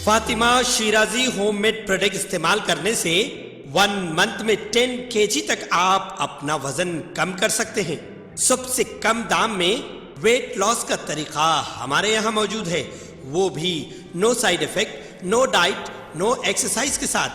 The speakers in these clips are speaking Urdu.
Fatima Shirazi home made product استعمال کرنے سے 1 منتھ میں 10 kg تک آپ اپنا وزن کم کر سکتے ہیں۔ سب سے کم دام میں ویٹ لاس کا طریقہ ہمارے یہاں موجود ہے، وہ بھی no side effect, no diet, no exercise کے ساتھ۔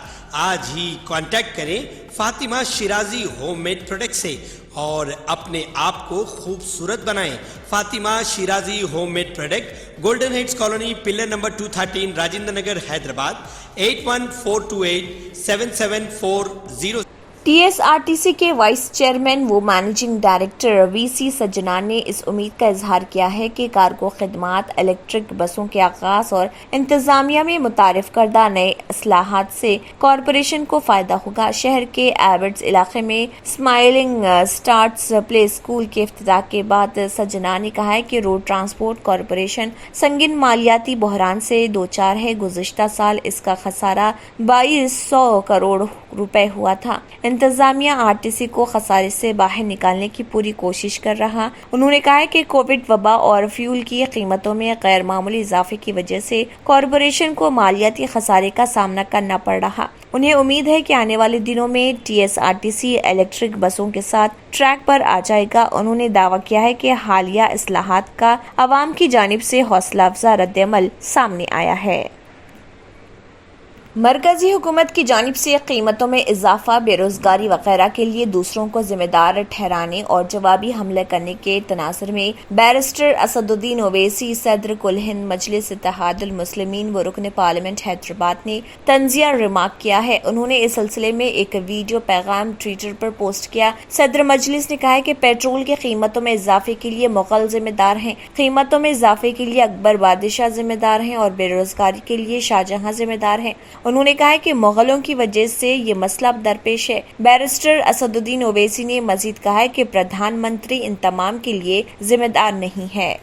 آج ہی کانٹیکٹ کریں Fatima Shirazi home made product سے اور اپنے آپ کو خوبصورت بنائیں۔ Fatima Shirazi home made product, golden heights colony, pillar number 213، Rajendra Nagar, Hyderabad, 8142877440۔ T S R T C کے وائس چیئرمین و managing director V C Sajjanar نے اس امید کا اظہار کیا ہے کہ کارگو خدمات الیکٹرک بسوں کے آغاز اور انتظامیہ میں متعارف کردہ نئے اصلاحات سے کارپوریشن کو فائدہ ہوگا۔ شہر کے ایبٹس علاقے میں اسمائلنگ سٹارز پلے اسکول کے افتتاح کے بعد سجنان نے کہا کہ روڈ ٹرانسپورٹ کارپوریشن سنگین مالیاتی بحران سے دوچار ہے۔ گزشتہ سال اس کا خسارہ 2200 کروڑ روپے ہوا تھا۔ انتظامیہ آر ٹی سی کو خسارے سے باہر نکالنے کی پوری کوشش کر رہا۔ انہوں نے کہا کہ کووڈ وبا اور فیول کی قیمتوں میں غیر معمولی اضافے کی وجہ سے کارپوریشن کو مالیاتی خسارے کا سامنا کرنا پڑ رہا۔ انہیں امید ہے کہ آنے والے دنوں میں T S R T C electric بسوں کے ساتھ ٹریک پر آ جائے گا۔ انہوں نے دعویٰ کیا ہے کہ حالیہ اصلاحات کا عوام کی جانب سے حوصلہ افزا رد عمل سامنے آیا ہے۔ مرکزی حکومت کی جانب سے قیمتوں میں اضافہ، بے روزگاری وغیرہ کے لیے دوسروں کو ذمہ دار ٹھہرانے اور جوابی حملے کرنے کے تناظر میں بیرسٹر اسد الدین اویسی، صدر کل ہند مجلس اتحاد المسلمین و رکن پارلیمنٹ حیدرآباد نے طنزیہ ریمارک کیا ہے۔ انہوں نے اس سلسلے میں ایک ویڈیو پیغام ٹویٹر پر پوسٹ کیا۔ صدر مجلس نے کہا ہے کہ پیٹرول کی قیمتوں میں اضافے کے لیے مغل ذمہ دار ہیں، قیمتوں میں اضافے کے لیے اکبر بادشاہ ذمہ دار ہیں اور بے روزگاری کے لیے شاہجہاں ذمہ دار ہیں۔ انہوں نے کہا کہ مغلوں کی وجہ سے یہ مسئلہ درپیش ہے۔ بیرسٹر اسد الدین اویسی نے مزید کہا کہ پردھان منتری ان تمام کے لیے ذمہ دار نہیں ہے۔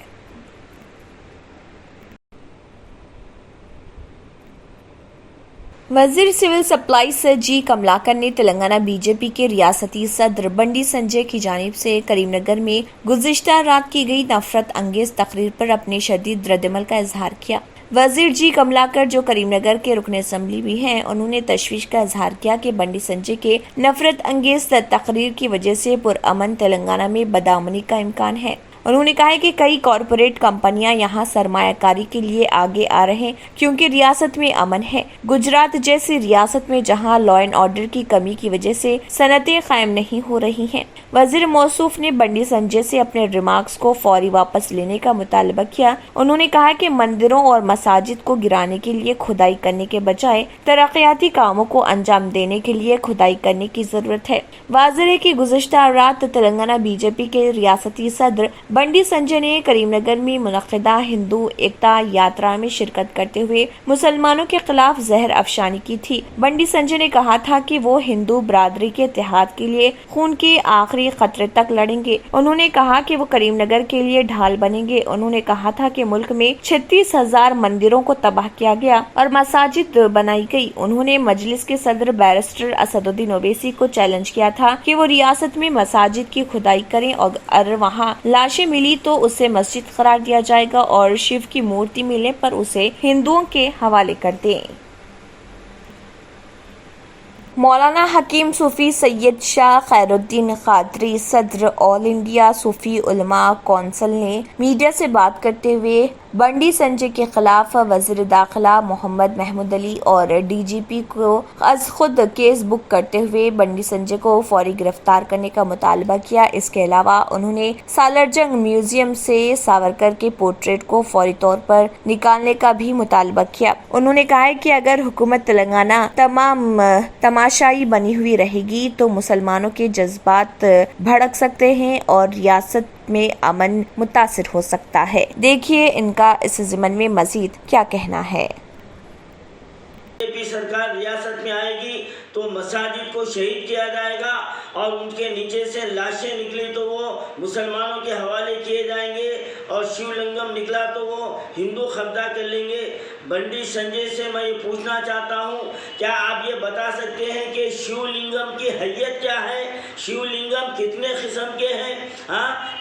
وزیر سول سپلائز جی کملاکر نے تلنگانہ بی جے پی کے ریاستی صدر بنڈی سنجے کی جانب سے کریم نگر میں گزشتہ رات کی گئی نفرت انگیز تقریر پر اپنے شدید رد عمل کا اظہار کیا۔ وزیر جی کملاکر، جو کریم نگر کے رکن اسمبلی بھی ہیں، انہوں نے تشویش کا اظہار کیا کہ بنڈی سنجے کے نفرت انگیز تقریر کی وجہ سے پرامن تلنگانہ میں بدامنی کا امکان ہے۔ انہوں نے کہا کہ کئی کارپوریٹ کمپنیاں یہاں سرمایہ کاری کے لیے آگے آ رہے ہیں کیونکہ ریاست میں امن ہے۔ گجرات جیسی ریاست میں جہاں لا اینڈ آرڈر کی کمی کی وجہ سے صنعتیں قائم نہیں ہو رہی ہیں۔ وزیر موصوف نے بنڈی سنجے سے اپنے ریمارکس کو فوری واپس لینے کا مطالبہ کیا۔ انہوں نے کہا کہ مندروں اور مساجد کو گرانے کے لیے کھدائی کرنے کے بجائے ترقیاتی کاموں کو انجام دینے کے لیے کھدائی کرنے کی ضرورت ہے۔ واضح ہے کہ گزشتہ رات تلنگانہ بی جے پی کے ریاستی صدر بنڈی سنجے نے کریم نگر میں منعقدہ ہندو ایکتا یاترا میں شرکت کرتے ہوئے مسلمانوں کے خلاف زہر افشانی کی تھی۔ بنڈی سنجے نے کہا تھا کہ وہ ہندو برادری کے اتحاد کے لیے خون کے آخری قطرے تک لڑیں گے۔ انہوں نے کہا کہ وہ کریم نگر کے لیے ڈھال بنیں گے۔ انہوں نے کہا تھا کہ ملک میں 36,000 مندروں کو تباہ کیا گیا اور مساجد بنائی گئی۔ انہوں نے مجلس کے صدر بیرسٹر اسد الدین اویسی کو چیلنج کیا تھا کہ وہ ریاست میں مساجد کی کھدائی کریں اور اگر وہاں لاشیں ملی تو اسے مسجد قرار دیا جائے گا اور شیو کی مورتی ملنے پر اسے ہندوؤں کے حوالے کر دیں۔ مولانا حکیم صوفی سید شاہ خیر الدین قادری، صدر آل انڈیا صوفی علماء کونسل نے میڈیا سے بات کرتے ہوئے بنڈی سنجے کے خلاف وزیر داخلہ محمد محمود علی اور ڈی جی پی کو از خود کیس بک کرتے ہوئے بنڈی سنجے کو فوری گرفتار کرنے کا مطالبہ کیا۔ اس کے علاوہ انہوں نے سالار جنگ میوزیم سے ساورکر کے پورٹریٹ کو فوری طور پر نکالنے کا بھی مطالبہ کیا۔ انہوں نے کہا کہ اگر حکومت تلنگانہ تماشائی بنی ہوئی رہے گی تو مسلمانوں کے جذبات بھڑک سکتے ہیں اور ریاست میں امن متاثر ہو سکتا ہے۔ دیکھیے ان کا اس ضمن میں مزید کیا کہنا ہے۔ بی جے پی سرکار ریاست میں آئے گی تو مساجد کو شہید کیا جائے گا اور ان کے نیچے سے لاشیں نکلی تو وہ مسلمانوں کے حوالے کیے جائیں گے اور شیو لنگم نکلا تو وہ ہندو قبضہ کر لیں گے۔ بنڈی سنجے سے میں یہ پوچھنا چاہتا ہوں، کیا آپ یہ بتا سکتے ہیں کہ شیو لنگم کی حیت کیا ہے؟ شیو لنگم کتنے قسم کے ہیں؟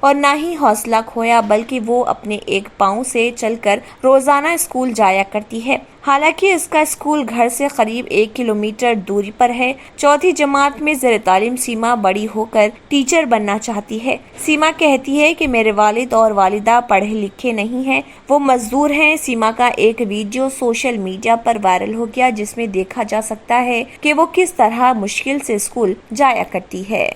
اور نہ ہی حوصلہ کھویا، بلکہ وہ اپنے ایک پاؤں سے چل کر روزانہ اسکول جایا کرتی ہے۔ حالانکہ اس کا اسکول گھر سے قریب 1 کلومیٹر دوری پر ہے۔ 4th جماعت میں زیر تعلیم سیما بڑی ہو کر ٹیچر بننا چاہتی ہے۔ سیما کہتی ہے کہ میرے والد اور والدہ پڑھے لکھے نہیں ہیں، وہ مزدور ہیں۔ سیما کا ایک ویڈیو سوشل میڈیا پر وائرل ہو گیا جس میں دیکھا جا سکتا ہے کہ وہ کس طرح مشکل سے اسکول جایا کرتی ہے۔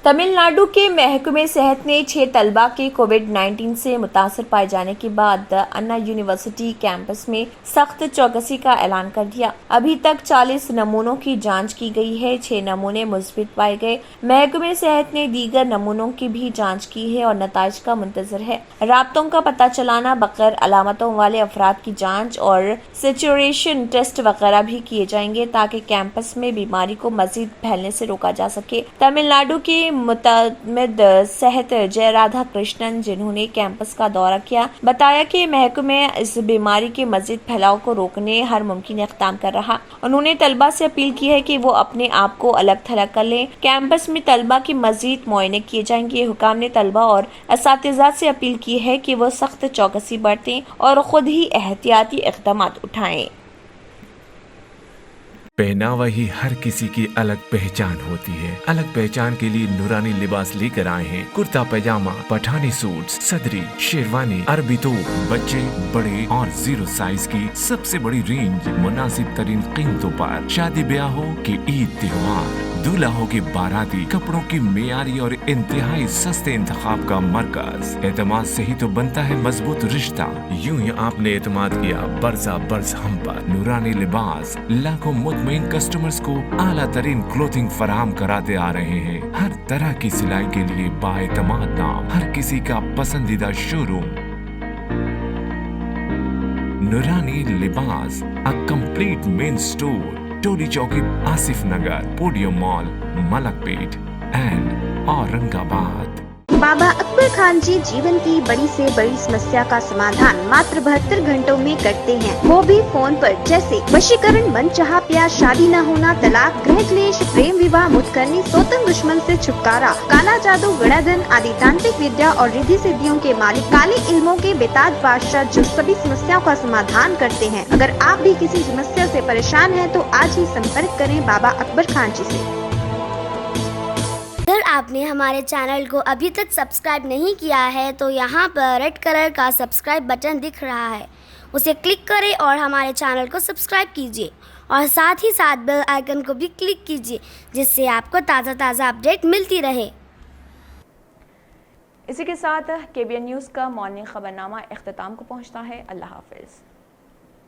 تمل ناڈو کے محکمہ صحت نے 6 طلبہ کے کووڈ-19 سے متاثر پائے جانے کے بعد انا یونیورسٹی کیمپس میں سخت چوکسی کا اعلان کر دیا۔ ابھی تک 40 نمونوں کی جانچ کی گئی ہے، 6 نمونے مثبت پائے گئے۔ محکمہ صحت نے دیگر نمونوں کی بھی جانچ کی ہے اور نتائج کا منتظر ہے۔ رابطوں کا پتہ چلانا، بغیر علامتوں والے افراد کی جانچ اور سیچوریشن ٹیسٹ وغیرہ بھی کیے جائیں گے تاکہ کیمپس میں بیماری کو مزید پھیلنے سے روکا جا سکے۔ تمل ناڈو کے متعمد صحت جے رادھا کرشنن، جنہوں نے کیمپس کا دورہ کیا، بتایا کہ محکمہ اس بیماری کے مزید پھیلاؤ کو روکنے ہر ممکن اقدام کر رہا۔ انہوں نے طلبہ سے اپیل کی ہے کہ وہ اپنے آپ کو الگ تھلگ کر لیں۔ کیمپس میں طلبہ کے مزید معائنے کیے جائیں گے۔ حکام نے طلبہ اور اساتذہ سے اپیل کی ہے کہ وہ سخت چوکسی برتیں اور خود ہی احتیاطی اقدامات اٹھائیں۔ پہناوا ہی ہر کسی کی الگ پہچان ہوتی ہے۔ الگ پہچان کے لیے نورانی لباس لے کر آئے ہیں۔ کرتا پیجامہ، پٹھانی سوٹس، صدری، شیروانی، عربی توپ، بچے، بڑے اور 0 سائز کی سب سے بڑی رینج مناسب ترین قیمتوں پر۔ شادی بیاہ ہو کہ عید تہوار، دولہا ہو کے باراتی، کپڑوں کی معیاری اور انتہائی سستے انتخاب کا مرکز۔ اعتماد سے ہی تو بنتا ہے مضبوط رشتہ۔ یوں ہی آپ نے اعتماد کیا برسا برس ہم پر۔ نورانی لباس لاکھوں مطمئن کسٹمرز کو اعلیٰ ترین کلوتھنگ فراہم کراتے آ رہے ہیں۔ ہر طرح کی سلائی کے لیے بااعتماد نام، ہر کسی کا پسندیدہ شو روم۔ نورانی لباس، a complete main store, Toli Chowki, Asif Nagar, podium mall, Malakpet and Aurangabad. Baba اکبر خان جی جیون کی بڑی سے بڑی سمسیا کا سمادھان ماتر 72 گھنٹوں میں کرتے ہیں، وہ بھی فون پر، جیسے وشیکرن، من چاہا پیار، شادی نہ ہونا، طلاق، گرہ کلیش، پریم وواہ، متکرنی، سوتن دشمن سے چھٹکارا، کالا جادو، گڑا دھن آدی تانترک ودیا اور ردھی سدھیوں کے مالک، کالے علموں کے بےتاج بادشاہ جو سبھی سمسیاؤں کا سمادھان کرتے ہیں۔ اگر آپ بھی کسی سمسیا سے پریشان ہیں تو آج ہی سمپرک کریں بابا اکبر خان جی سے۔ اگر آپ نے ہمارے چینل کو ابھی تک سبسکرائب نہیں کیا ہے تو یہاں پر ریڈ کلر کا سبسکرائب بٹن دکھ رہا ہے، اسے کلک کریں اور ہمارے چینل کو سبسکرائب کیجیے اور ساتھ ہی ساتھ بیل آئیکن کو بھی کلک کیجیے جس سے آپ کو تازہ اپڈیٹ ملتی رہے۔ اسی کے ساتھ KBN نیوز کا مارننگ خبرنامہ اختتام کو پہنچتا ہے۔ اللہ حافظ۔